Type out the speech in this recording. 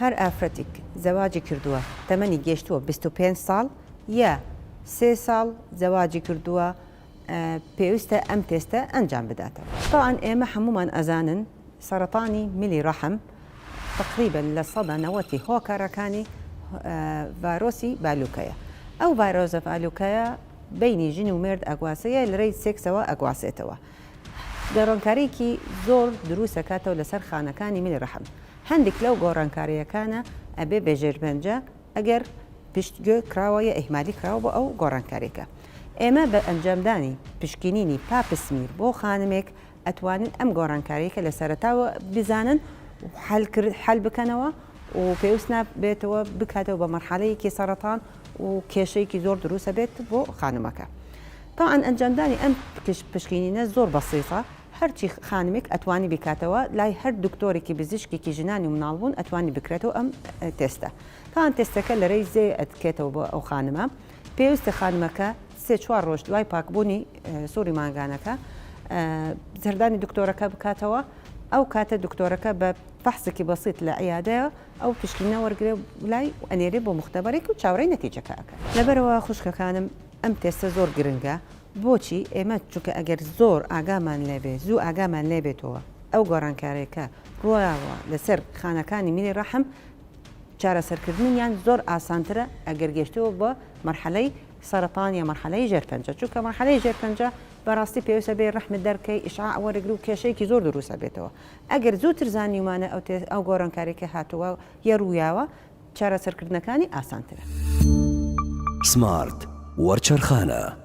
هەر ئافرەتێک زەواجی کردووە تەمەنی گەشتووە 25 ساڵ یا 3 ساڵ زەواجی کردووە پێویستە ئەم تێستە ئەنجام بداتەوە. طبعاً ئێمە هەمومان ئەزانن سەرەتانی میلی ڕەحم تقریبا لە 90 هۆکارەکانی ڤایرۆسی بالووکەیە. ئەو ڤایرۆسە بالووکەیە بینی ژن و مرد ئەگواسەیە لەرەی سێکسەوە ئەگواسێتەوە. گۆڕانکاریکی زۆر دروست دەکاتەوە لەسەر خانەکانی میلی ڕەحم. هەندێک لەو گۆڕانکاریەکانە ئەبێ بێژێربەنجە ئەگەر پشتگوێ کراوەیە ئیهمالی کراوە بۆ ئەو گۆڕانکاریەکە. ئێمە بە ئەنجامدانی پشکنینی پاپسمیر بۆ خانمێک ئەتوانن ئەم گۆڕانکاریەکە لە سەرەتاوە بزانن حل بکەنەوە و پێویست نابێتەوە بکاتەوە بە مەرحەلەیەکی سەرەتان و کێشەیەکی زۆر دروستە بێت بۆ خانمەکە. تاعاً ئەنجامدانی ئەم پشکنینە زۆر بەسیطە، هەرچی خانمێک ئەتوانی بکاتەوە لای هەر دکتۆرێکی بزیشکێکی ژنانی و مناڵبوون ئەتوانی بکرێتەوە ئەم تێستە. تاعاً تێستەکە لەرەی زێ ئەتکێتەوە بۆ ئەو خانمە. پێویستە خانمەکە 3-4 ڕۆژ دوای پاکبوونی سووری مانگانەکە زەردانی دکتۆرەکە بکاتەوە. ئەو کاتە دکتۆرەکە بە فەحسێکی بەسیط لە عیادەیە ئەو پشکنینە وەرگێ لای ئەنێرێ بۆ مختبەرێک و چاوەڕێی نەتیجەکە ئەکات. لەبەرەوە خوشکەکانم ئەم تێستە زۆر گرنگە. بۆچی؟ ئێمە چونکە ئەگەر زۆر ئاگامان لێبێ زوو ئاگامان لێبێتەوە ئەو گۆڕانکاریەکە ڕۆیاوە لەسەر خانەکانی میلی ڕەحم چارەسەرکردنیان زۆر ئاسانترە ئەگەر گەشتەوە بە مەرحەلەی سەرەتان یا مەرحەلەی ژێرپەنجە. چونکە مەرحەلەی ژێرپەنجە بەڕاستی پێویستە بێ ڕەحمت دەرکەی ئیشعاع وەرەگری و کێشەیەکی زۆر دروستە بێتەوە. ئەگەر زووتر زانیومانە ئەو گۆڕانکاریەکە هاتووە یا ڕوویاوە چارەسەرکردنەکانی ئاسانترە. سمارت وەرچەرخانە.